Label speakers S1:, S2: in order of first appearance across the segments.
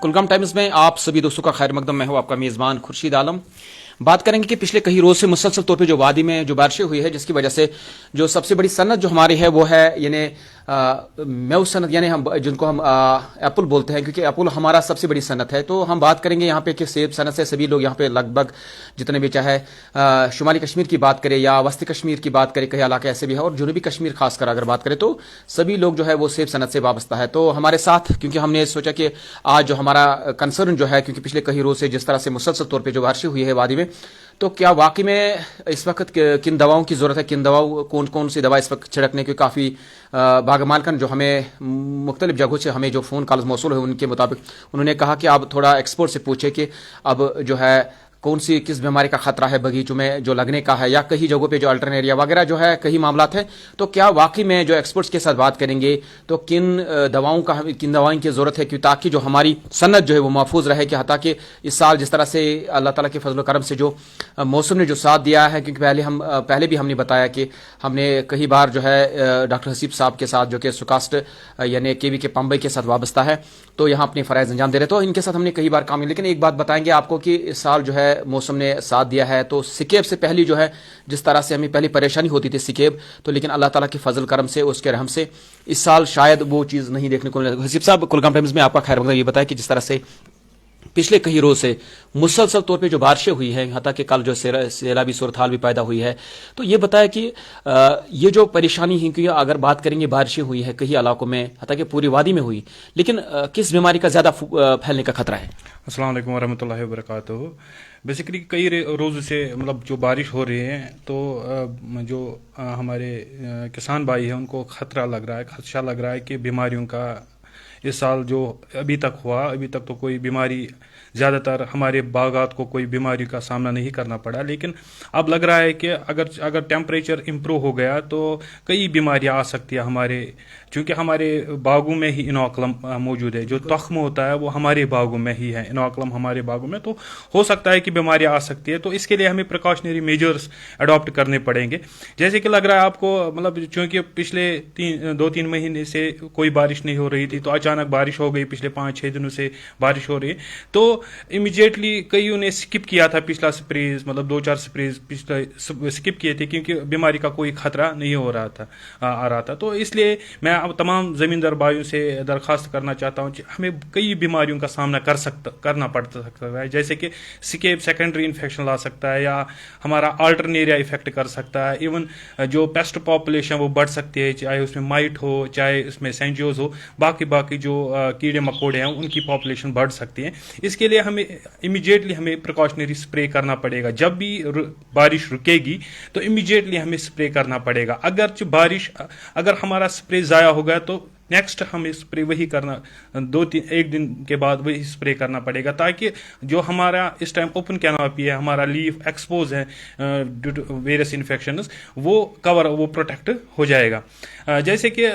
S1: Kulgam times में आप सभी दोस्तों का खैर मकदम। मैं हूं आपका मेज़बान खुर्शीद आलम। बात करेंगे कि पिछले कई रोज से मुसलसल तौर पे जो वादी में जो बारिशें हुई है, जिसकी वजह से जो सबसे बड़ी सनत जो हमारी है वो है यानी मेव सनत, यानी हम जिनको हम एप्पल बोलते हैं, क्योंकि एप्पल हमारा सबसे बड़ी सनत है। तो हम बात करेंगे यहाँ पे कि सेब सनत से सभी लोग यहाँ पे लगभग जितने भी, चाहे शुमाली कश्मीर की बात करें या वस्ती कश्मीर की बात करें, कई इलाके ऐसे भी है, और जनूबी कश्मीर खासकर अगर बात करें तो सभी लोग जो है वो सेब सनत से वाबस्ता है। तो हमारे साथ, क्योंकि हमने सोचा कि आज जो हमारा कंसर्न जो है, क्योंकि पिछले कई रोज से जिस तरह से मुसलसल तौर पर जो बारिशें हुई है वादी में, तो क्या वाकई में इस वक्त किन दवाओं की जरूरत है, किन दवाओं, कौन कौन सी दवा इस वक्त छिड़कने की, काफ़ी बागमालकन जो हमें मुख्तलिफ जगहों से हमें जो फ़ोन कॉल्स मौसूल हुए उनके मुताबिक उन्होंने कहा कि आप थोड़ा एक्सपर्ट से पूछे कि अब जो है कौन सी किस बीमारी का खतरा है बगीचों में जो लगने का है, या कई जगहों पे जो अल्टरनेरिया वगैरह जो है कई मामलात हैं। तो क्या वाकई में जो एक्सपर्ट्स के साथ बात करेंगे तो किन दवाओं की ज़रूरत है, ताकि जो हमारी सनत जो है वो महफूज रहे, कि हता कि इस साल जिस तरह से अल्लाह ताला के फजल करम से जो मौसम ने जो साथ दिया है, क्योंकि पहले भी हमने बताया कि हमने कई बार जो है डॉक्टर हसीब साहब के साथ, जो कि सुकास्ट यानी केवी के पंबई के साथ वाबस्ता है, तो यहाँ अपने फ़राइज़ अंजाम दे रहे, तो इनके साथ हमने कई बार काम किया। लेकिन एक बात बताएंगे आपको कि इस साल जो है मौसम ने साथ दिया है, तो सिकेब से पहली जो है जिस तरह से हमें पहले परेशानी होती थी सिकेब, तो लेकिन अल्लाह ताला के फजल करम से, उसके रहम से इस साल शायद वो चीज़ नहीं देखने को मिली। हसीब साहब, कुलगाम टाइम्स में आपका खैर मकदम। ये बताया कि जिस तरह से पिछले कई रोज से मुसलसल तौर पे जो बारिशें हुई हैं, यहाँ तक कि कल जो सैलाबी सूरत हाल भी पैदा हुई है, तो ये बताया कि ये जो परेशानी है, क्योंकि अगर बात करेंगे बारिशें हुई है कई इलाकों में, यहाँ कि पूरी वादी में हुई, लेकिन किस बीमारी का ज़्यादा फैलने का खतरा है?
S2: अस्सलाम वालेकुम वरहमतुल्लाहि वबरकातुहू। बेसिकली कई रोज़ से मतलब जो बारिश हो रही है, तो जो हमारे किसान भाई हैं उनको खतरा लग रहा है, खदशा लग रहा है कि बीमारियों का इस साल जो अभी तक हुआ, अभी तक तो कोई बीमारी, ज़्यादातर हमारे बागात को कोई बीमारी का सामना नहीं करना पड़ा। लेकिन अब लग रहा है कि अगर टेम्परेचर इम्प्रूव हो गया तो कई बीमारियां आ सकती है हमारे, क्योंकि हमारे बागों में ही इनोकुलम मौजूद है। जो तख्म होता है वो हमारे बागों में ही है, इनोकुलम हमारे बागों में, तो हो सकता है कि बीमारियां आ सकती है। तो इसके लिए हमें प्रिकॉशनरी मेजर्स अडॉप्ट करने पड़ेंगे। जैसे कि लग रहा है आपको, मतलब चूंकि पिछले 2-3 महीने से कोई बारिश नहीं हो रही थी, तो अचानक बारिश हो गई, पिछले 5-6 दिनों से बारिश हो रही है, तो इमीडिएटली कईयों ने स्किप किया था पिछला स्प्रेज, मतलब 2-4 स्प्रेज पिछले स्किप किए थे, क्योंकि बीमारी का कोई खतरा नहीं हो रहा था, आ रहा था। तो इसलिए मैं अब तमाम जमींदार भाइयों से दरखास्त करना चाहता हूं कि हमें कई बीमारियों का सामना करना पड़ सकता है, जैसे कि स्केब सेकेंडरी इन्फेक्शन ला सकता है, या हमारा अल्टरनेरिया इफेक्ट कर सकता है। इवन जो पेस्ट पॉपुलेशन वो बढ़ सकती है, चाहे उसमें माइट हो, चाहे उसमें सेंजियोज हो, बाकी जो कीड़े मकोड़े हैं उनकी पॉपुलेशन बढ़ सकती है। इसके लिए हमें इमीडिएटली हमें प्रिकॉशनरी स्प्रे करना पड़ेगा। जब भी बारिश रुकेगी तो इमीडिएटली हमें स्प्रे करना पड़ेगा। अगर हमारा स्प्रे जाया हो गया तो नेक्स्ट हमें स्प्रे वही करना, 1 दिन के बाद वही स्प्रे करना पड़ेगा, ताकि जो हमारा इस टाइम ओपन कैनोपी है, हमारा लीफ एक्सपोज है ड्यू टू वेरियस इन्फेक्शंस, वो प्रोटेक्ट हो जाएगा। जैसे कि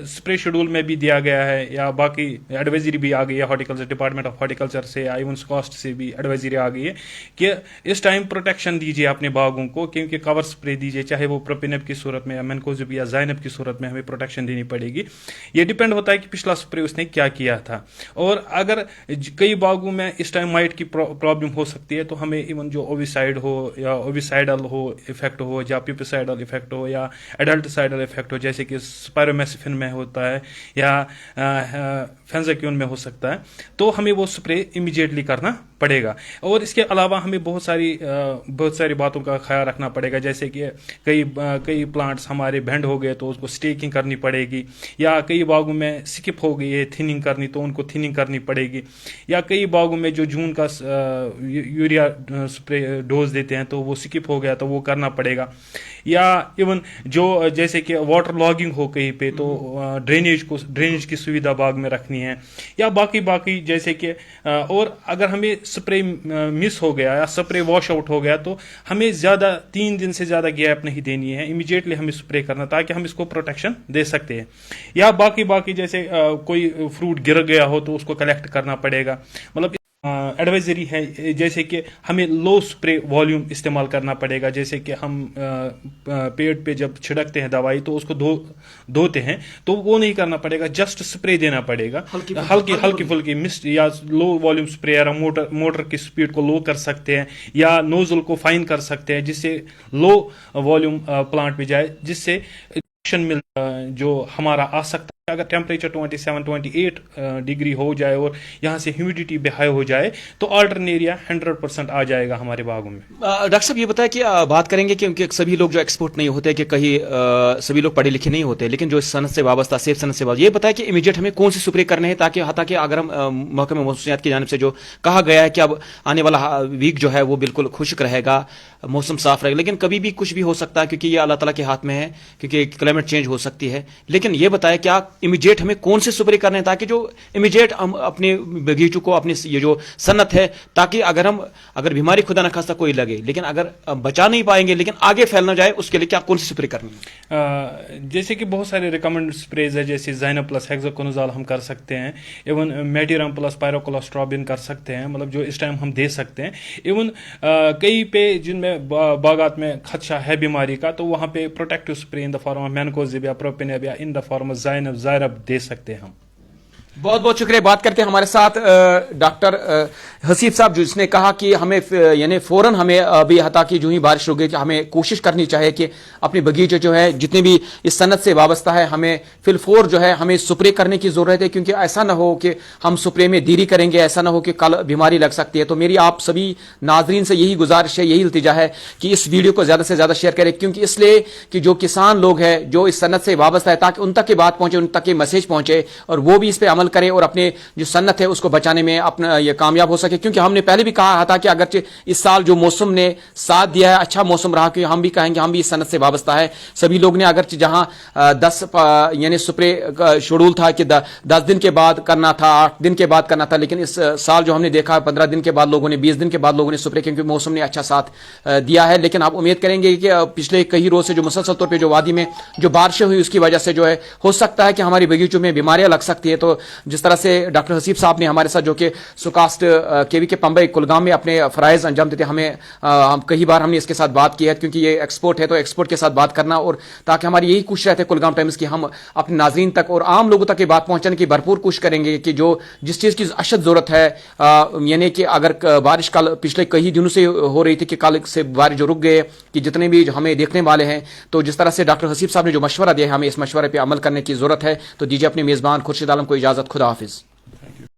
S2: स्प्रे शेड्यूल में भी दिया गया है, या बाकी एडवाइजरी भी आ गई है हॉर्टिकल्चर डिपार्टमेंट ऑफ हॉर्टिकल्चर से, या इवन कॉस्ट से भी एडवाइजरी आ गई है कि इस टाइम प्रोटेक्शन दीजिए अपने बागों को, क्योंकि कवर स्प्रे दीजिए, चाहे वो प्रोपिनेब की सूरत में या मैनकोजेब या ज़ाइनब की सूरत में हमें प्रोटेक्शन देनी पड़ेगी। ये डिपेंड होता है कि पिछला स्प्रे उसने क्या किया था। और अगर कई बागों में इस टाइम माइट की प्रॉब्लम हो सकती है, तो हमें इवन जो ओविसाइड हो या ओविसाइडल हो इफेक्ट हो, या पिपिसाइडल इफेक्ट हो, या एडल्टसाइडल इफेक्ट हो, जैसे कि स्पायरोमेसिफिन में होता है या फेंजाक्यून में हो सकता है, तो हमें वो स्प्रे इमीडिएटली करना पड़ेगा। और इसके अलावा हमें बहुत सारी बातों का ख्याल रखना पड़ेगा, जैसे कि कई प्लांट्स हमारे बेंड हो गए तो उसको स्टेकिंग करनी पड़ेगी, या कई बागों में स्किप हो गई है थिनिंग करनी, तो उनको थिनिंग करनी पड़ेगी, या कई बागों में जो जून का यूरिया स्प्रे डोज देते हैं तो वो स्किप हो गया तो वो करना पड़ेगा। या इवन जो जैसे कि वाटर लॉगिंग हो कहीं पे, तो ड्रेनेज की सुविधा बाग में रखनी है, या बाकी जैसे कि और अगर हमें स्प्रे मिस हो गया या स्प्रे वॉश आउट हो गया, तो हमें 3 दिन से ज्यादा गैप नहीं देनी है, इमीडिएटली हमें स्प्रे करना, ताकि हम इसको प्रोटेक्शन दे सकते हैं। या बाकी जैसे कोई फ्रूट गिर गया हो तो उसको कलेक्ट करना पड़ेगा। मतलब एडवाइजरी है, जैसे कि हमें लो स्प्रे वॉल्यूम इस्तेमाल करना पड़ेगा। जैसे कि हम पेड़ पे जब छिड़कते हैं दवाई तो उसको धोते हैं, तो वो नहीं करना पड़ेगा, जस्ट स्प्रे देना पड़ेगा, हल्की फुल्की मिस्ट या लो वॉल्यूम स्प्रे, या मोटर की स्पीड को लो कर सकते हैं या नोजल को फाइन कर सकते हैं, जिससे लो वॉल्यूम प्लांट पे जाए, जिससे मिल जो हमारा आ सकता है। अगर टेम्परेचर 27-28 डिग्री हो जाए और यहाँ से ह्यूमिडिटी भी हाई हो जाए तो अल्टरनेरिया 100% आ जाएगा हमारे बागों में।
S1: डॉक्टर साहब ये बताएं कि बात करेंगे कि उनके सभी लोग जो एक्सपोर्ट नहीं होते, कि कहीं सभी लोग पढ़े लिखे नहीं होते, लेकिन जो इस सनत से वाबस्ता, सेफ सनत से वाबस्ता, ये बताएं कि इमीडिएट हमें कौन से स्प्रे करने हैं, ताकि अगर हम महकमे मौसमियात की जानिब से जो कहा गया है कि अब आने वाला वीक जो है वो बिल्कुल खुश्क रहेगा, मौसम साफ रहेगा, लेकिन कभी भी कुछ भी हो सकता है, क्योंकि ये अल्लाह ताला के हाथ में है, क्योंकि क्लाइमेट चेंज हो सकती है। लेकिन ये बताएं क्या इमीडिएट हमें कौन से स्प्रे करने हैं, ताकि जो इमीडिएट हम अपने बगीचों को, अपनी ये जो सनत है, ताकि अगर बीमारी खुदा न खास्ता कोई लगे, लेकिन अगर बचा नहीं पाएंगे लेकिन आगे फैल ना जाए, उसके लिए क्या कौन से स्प्रे करनी है?
S2: जैसे कि बहुत सारे रिकमेंड स्प्रेज है, जैसे ज़ाइनब प्लस हेक्साकोनाज़ोल हम कर सकते हैं, इवन मेडिरम प्लस पायरोकोलोस्ट्रोबिन कर सकते हैं, मतलब जो इस टाइम हम दे सकते हैं। इवन कई पे जिनमें बागात में खदशा है बीमारी का, तो वहाँ पे protective spray in the form of mancozeb या प्रोपेनेब या इन द फॉर्म ऑफ ज़ायरब दे सकते हैं हम।
S1: बहुत बहुत शुक्रिया। बात करते हैं हमारे साथ डॉक्टर हसीब साहब, जिसने कहा कि हमें यानी फौरन हमें अभी हता की जो ही बारिश रुके, हमें कोशिश करनी चाहिए कि अपने बगीचे जो है जितने भी इस सनत से वाबस्ता है, हमें फिलफोर जो है हमें स्प्रे करने की जरूरत है, क्योंकि ऐसा ना हो कि हम स्प्रे में देरी करेंगे, ऐसा ना हो कि कल बीमारी लग सकती है। तो मेरी आप सभी नाजरीन से यही गुजारिश है, यही इल्तिजा है कि इस वीडियो को ज्यादा से ज्यादा शेयर करें, क्योंकि इसलिए कि जो किसान लोग हैं जो इस सनत से वाबस्ता है, ताकि उन तक ये बात पहुंचे, उन तक ये मैसेज पहुंचे और वो भी इस पर अमल करें और अपने जो सन्नत है उसको बचाने में अपना ये कामयाब हो सके। क्योंकि हमने पहले भी कहा था कि अगर इस साल जो मौसम ने साथ दिया है, अच्छा मौसम रहा, कि हम भी कहेंगे हम भी इस सन्नत से वाबस्ता है। सभी लोग ने अगर जहां 10 यानी स्प्रे शेड्यूल था कि 10 दिन के बाद करना था, 8 दिन के बाद करना था, लेकिन इस साल जो हमने देखा 15 दिन के बाद लोगों ने, 20 दिन के बाद लोगों ने स्प्रे, क्योंकि मौसम ने अच्छा साथ दिया है। लेकिन आप उम्मीद करेंगे कि पिछले कई रोज से जो मुसलसल तौर पर जो वादी में जो बारिशें हुई उसकी वजह से जो है हो सकता है कि हमारी बगीचों में बीमारियां लग सकती है। तो जिस तरह से डॉक्टर हसीब साहब ने हमारे साथ, जो कि सुकास्ट केवी के पंबई कुलगाम में अपने फराइज अंजाम देते, हमें कई बार हमने इसके साथ बात की है, क्योंकि ये एक्सपोर्ट है तो एक्सपोर्ट के साथ बात करना, और ताकि हमारी यही कोशिश रहती है कुलगाम टाइम्स की, हम अपने नाजरीन तक और आम लोगों तक ये बात पहुंचाने की भरपूर कोशिश करेंगे कि जो जिस चीज की अशद जरूरत है, यानी कि अगर बारिश कल पिछले कई दिनों से हो रही थी कि कल से बारिश जो रुक गए, कि जितने भी हमें देखने वाले हैं, तो जिस तरह से डॉक्टर हसीब साहब ने जो मशवरा दिया है, हमें इस मशवरे पर अमल करने की जरूरत है। तो दीजिए अपने मेजबान खुर्शीद आलम को इजाजत। खुदा हाफिज।